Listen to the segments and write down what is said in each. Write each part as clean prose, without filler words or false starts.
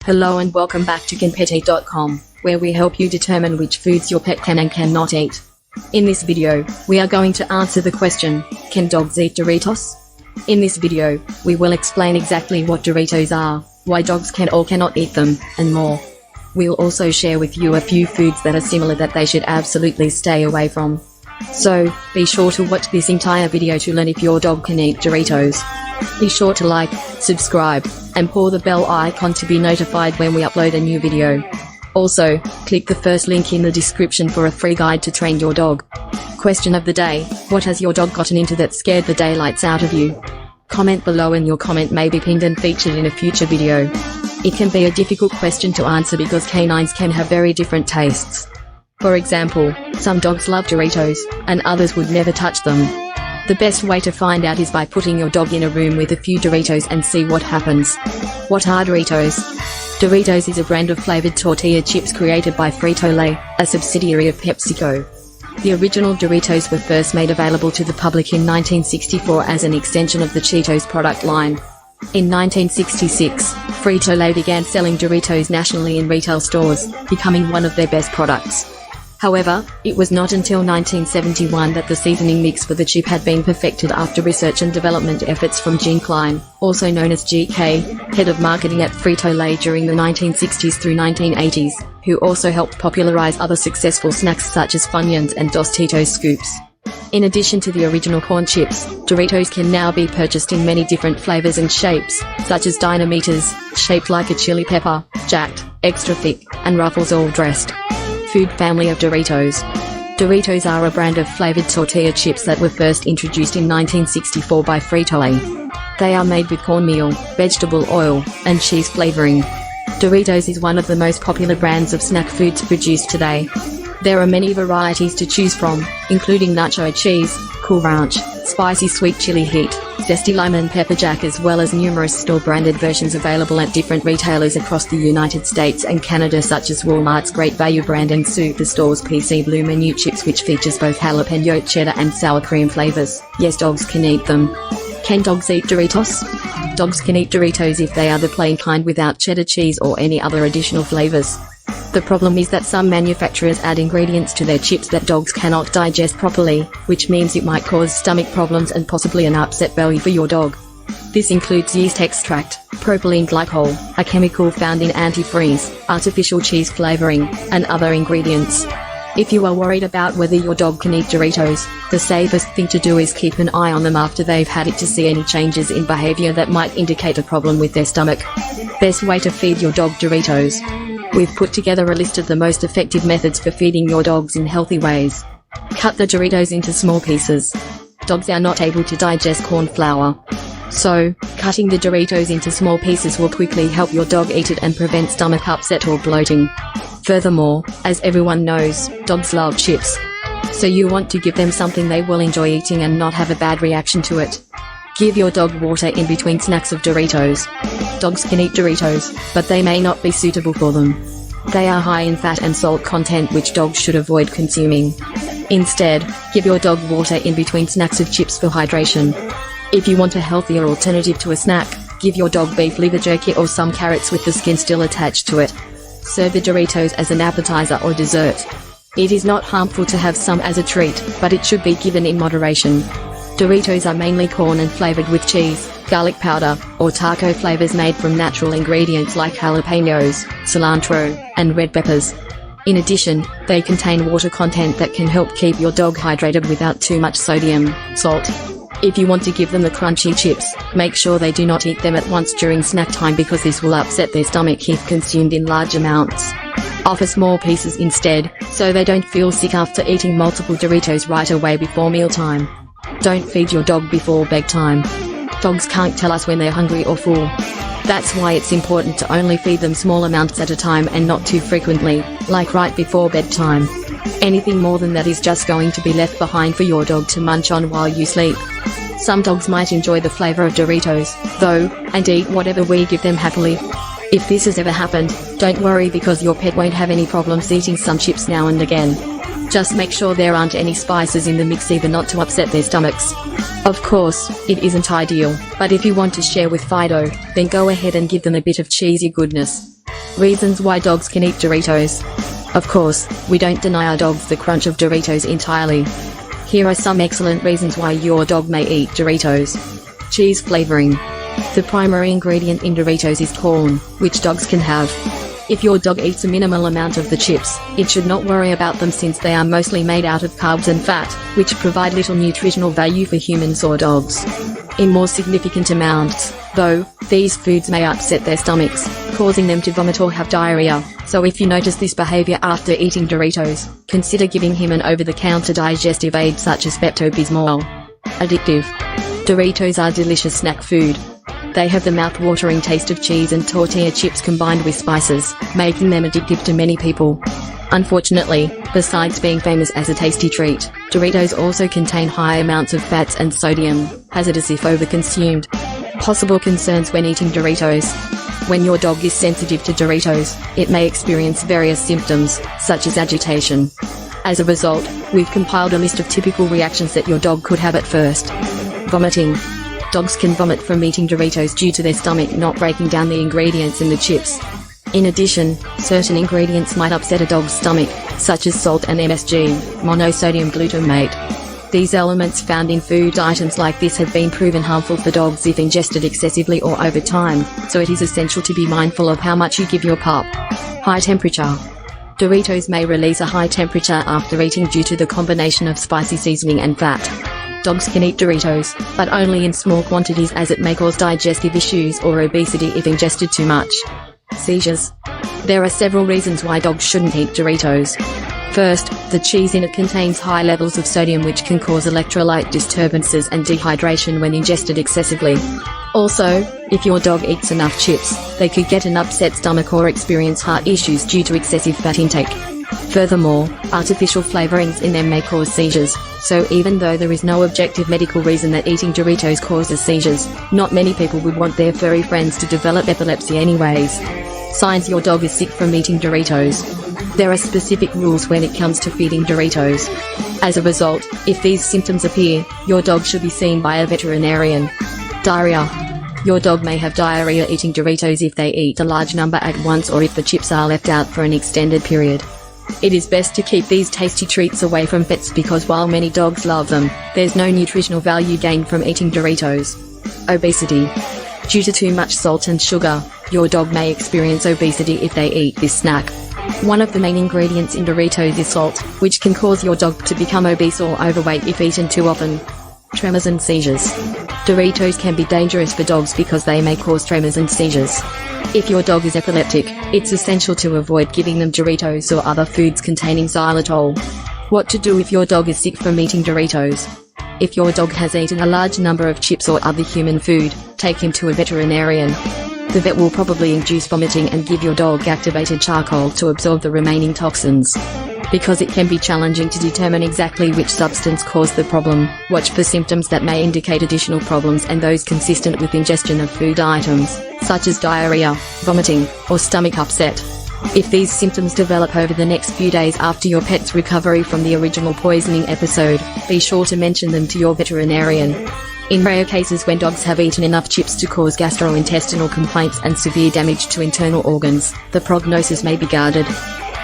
Hello and welcome back to canpeteat.com, where we help you determine which foods your pet can and cannot eat. In this video, we are going to answer the question, can dogs eat Doritos? In this video, we will explain exactly what Doritos are, why dogs can or cannot eat them, and more. We'll also share with you a few foods that are similar that they should absolutely stay away from. So, be sure to watch this entire video to learn if your dog can eat Doritos. Be sure to like, subscribe, and pull the bell icon to be notified when we upload a new video. Also, click the first link in the description for a free guide to train your dog. Question of the day, what has your dog gotten into that scared the daylights out of you? Comment below and your comment may be pinned and featured in a future video. It can be a difficult question to answer because canines can have very different tastes. For example, some dogs love Doritos, and others would never touch them. The best way to find out is by putting your dog in a room with a few Doritos and see what happens. What are Doritos? Doritos is a brand of flavored tortilla chips created by Frito-Lay, a subsidiary of PepsiCo. The original Doritos were first made available to the public in 1964 as an extension of the Cheetos product line. In 1966, Frito-Lay began selling Doritos nationally in retail stores, becoming one of their best products. However, it was not until 1971 that the seasoning mix for the chip had been perfected after research and development efforts from Gene Klein, also known as GK, head of marketing at Frito-Lay during the 1960s through 1980s, who also helped popularize other successful snacks such as Funyuns and Tostitos scoops. In addition to the original corn chips, Doritos can now be purchased in many different flavors and shapes, such as Dynamitas, shaped like a chili pepper, Jacked, extra thick, and Ruffles all dressed. Food family of Doritos. Doritos are a brand of flavored tortilla chips that were first introduced in 1964 by Frito-Lay. They are made with cornmeal, vegetable oil, and cheese flavoring. Doritos is one of the most popular brands of snack foods produced today. There are many varieties to choose from, including nacho cheese, Cool Ranch, spicy sweet chili heat, zesty lemon pepper jack, as well as numerous store-branded versions available at different retailers across the United States and Canada, such as Walmart's Great Value brand and Superstore's PC Blue menu chips, which features both jalapeno cheddar and sour cream flavors. Yes, dogs can eat them. Can dogs eat Doritos? Dogs can eat Doritos if they are the plain kind without cheddar cheese or any other additional flavors. The problem is that some manufacturers add ingredients to their chips that dogs cannot digest properly, which means it might cause stomach problems and possibly an upset belly for your dog. This includes yeast extract, propylene glycol, a chemical found in antifreeze, artificial cheese flavoring, and other ingredients. If you are worried about whether your dog can eat Doritos, the safest thing to do is keep an eye on them after they've had it to see any changes in behavior that might indicate a problem with their stomach. Best way to feed your dog Doritos. We've put together a list of the most effective methods for feeding your dogs in healthy ways. Cut the Doritos into small pieces. Dogs are not able to digest corn flour. So, cutting the Doritos into small pieces will quickly help your dog eat it and prevent stomach upset or bloating. Furthermore, as everyone knows, dogs love chips. So you want to give them something they will enjoy eating and not have a bad reaction to it. Give your dog water in between snacks of Doritos. Dogs can eat Doritos, but they may not be suitable for them. They are high in fat and salt content which dogs should avoid consuming. Instead, give your dog water in between snacks of chips for hydration. If you want a healthier alternative to a snack, give your dog beef liver jerky or some carrots with the skin still attached to it. Serve the Doritos as an appetizer or dessert. It is not harmful to have some as a treat, but it should be given in moderation. Doritos are mainly corn and flavored with cheese, garlic powder, or taco flavors made from natural ingredients like jalapenos, cilantro, and red peppers. In addition, they contain water content that can help keep your dog hydrated without too much sodium, salt. If you want to give them the crunchy chips, make sure they do not eat them at once during snack time because this will upset their stomach if consumed in large amounts. Offer small pieces instead, so they don't feel sick after eating multiple Doritos right away before mealtime. Don't feed your dog before bedtime. Dogs can't tell us when they're hungry or full. That's why it's important to only feed them small amounts at a time and not too frequently, like right before bedtime. Anything more than that is just going to be left behind for your dog to munch on while you sleep. Some dogs might enjoy the flavor of Doritos, though, and eat whatever we give them happily. If this has ever happened, don't worry because your pet won't have any problems eating some chips now and again. Just make sure there aren't any spices in the mix either not to upset their stomachs. Of course, it isn't ideal, but if you want to share with Fido, then go ahead and give them a bit of cheesy goodness. Reasons why dogs can eat Doritos. Of course, we don't deny our dogs the crunch of Doritos entirely. Here are some excellent reasons why your dog may eat Doritos. Cheese flavoring. The primary ingredient in Doritos is corn, which dogs can have. If your dog eats a minimal amount of the chips, it should not worry about them since they are mostly made out of carbs and fat, which provide little nutritional value for humans or dogs. In more significant amounts, though, these foods may upset their stomachs, causing them to vomit or have diarrhea, so if you notice this behavior after eating Doritos, consider giving him an over-the-counter digestive aid such as Pepto-Bismol. Addictive. Doritos are delicious snack food. They have the mouth-watering taste of cheese and tortilla chips combined with spices, making them addictive to many people. Unfortunately, besides being famous as a tasty treat, Doritos also contain high amounts of fats and sodium, hazardous if overconsumed. Possible concerns when eating Doritos. When your dog is sensitive to Doritos, it may experience various symptoms, such as agitation. As a result, we've compiled a list of typical reactions that your dog could have at first. Vomiting. Dogs can vomit from eating Doritos due to their stomach not breaking down the ingredients in the chips. In addition, certain ingredients might upset a dog's stomach, such as salt and MSG, monosodium glutamate. These elements found in food items like this have been proven harmful for dogs if ingested excessively or over time, so it is essential to be mindful of how much you give your pup. High temperature. Doritos may release a high temperature after eating due to the combination of spicy seasoning and fat. Dogs can eat Doritos, but only in small quantities as it may cause digestive issues or obesity if ingested too much. Seizures. There are several reasons why dogs shouldn't eat Doritos. First, the cheese in it contains high levels of sodium which can cause electrolyte disturbances and dehydration when ingested excessively. Also, if your dog eats enough chips, they could get an upset stomach or experience heart issues due to excessive fat intake. Furthermore, artificial flavorings in them may cause seizures, so even though there is no objective medical reason that eating Doritos causes seizures, not many people would want their furry friends to develop epilepsy anyways. Signs your dog is sick from eating Doritos. There are specific rules when it comes to feeding Doritos. As a result, if these symptoms appear, your dog should be seen by a veterinarian. Diarrhea. Your dog may have diarrhea eating Doritos if they eat a large number at once or if the chips are left out for an extended period. It is best to keep these tasty treats away from pets because while many dogs love them, there's no nutritional value gained from eating Doritos. Obesity. Due to too much salt and sugar, your dog may experience obesity if they eat this snack. One of the main ingredients in Doritos is salt, which can cause your dog to become obese or overweight if eaten too often. Tremors and seizures. Doritos can be dangerous for dogs because they may cause tremors and seizures. If your dog is epileptic, it's essential to avoid giving them Doritos or other foods containing xylitol. What to do if your dog is sick from eating Doritos? If your dog has eaten a large number of chips or other human food, take him to a veterinarian. The vet will probably induce vomiting and give your dog activated charcoal to absorb the remaining toxins. Because it can be challenging to determine exactly which substance caused the problem, watch for symptoms that may indicate additional problems and those consistent with ingestion of food items, such as diarrhea, vomiting, or stomach upset. If these symptoms develop over the next few days after your pet's recovery from the original poisoning episode, be sure to mention them to your veterinarian. In rare cases when dogs have eaten enough chips to cause gastrointestinal complaints and severe damage to internal organs, the prognosis may be guarded.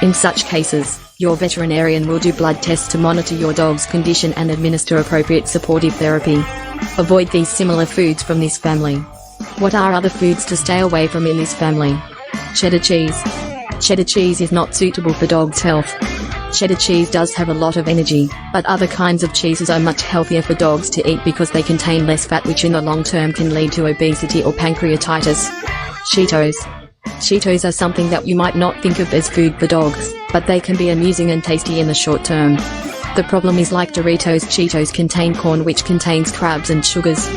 In such cases, your veterinarian will do blood tests to monitor your dog's condition and administer appropriate supportive therapy. Avoid these similar foods from this family. What are other foods to stay away from in this family? Cheddar cheese. Cheddar cheese is not suitable for dogs' health. Cheddar cheese does have a lot of energy, but other kinds of cheeses are much healthier for dogs to eat because they contain less fat, which in the long term can lead to obesity or pancreatitis. Cheetos. Cheetos are something that you might not think of as food for dogs, but they can be amusing and tasty in the short term. The problem is, like Doritos, Cheetos contain corn which contains carbs and sugars.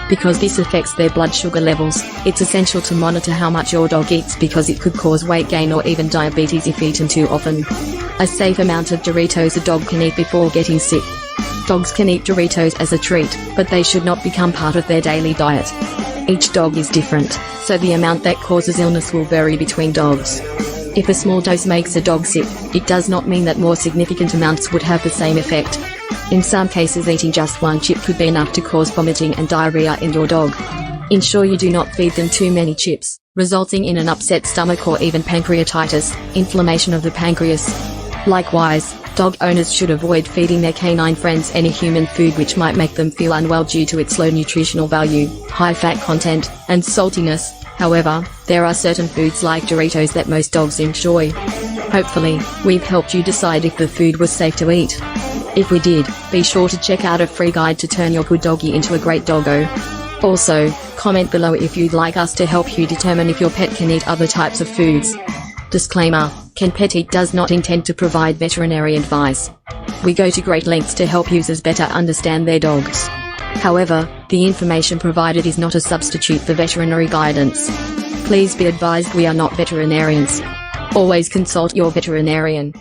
Because this affects their blood sugar levels, it's essential to monitor how much your dog eats because it could cause weight gain or even diabetes if eaten too often. A safe amount of Doritos a dog can eat before getting sick. Dogs can eat Doritos as a treat, but they should not become part of their daily diet. Each dog is different, so the amount that causes illness will vary between dogs. If a small dose makes a dog sick, it does not mean that more significant amounts would have the same effect. In some cases, eating just one chip could be enough to cause vomiting and diarrhea in your dog. Ensure you do not feed them too many chips, resulting in an upset stomach or even pancreatitis, inflammation of the pancreas. Likewise, dog owners should avoid feeding their canine friends any human food which might make them feel unwell due to its low nutritional value, high fat content, and saltiness. However, there are certain foods like Doritos that most dogs enjoy. Hopefully, we've helped you decide if the food was safe to eat. If we did, be sure to check out a free guide to turn your good doggy into a great doggo. Also, comment below if you'd like us to help you determine if your pet can eat other types of foods. Disclaimer: Can Pet Eat does not intend to provide veterinary advice. We go to great lengths to help users better understand their dogs. However, the information provided is not a substitute for veterinary guidance. Please be advised we are not veterinarians. Always consult your veterinarian.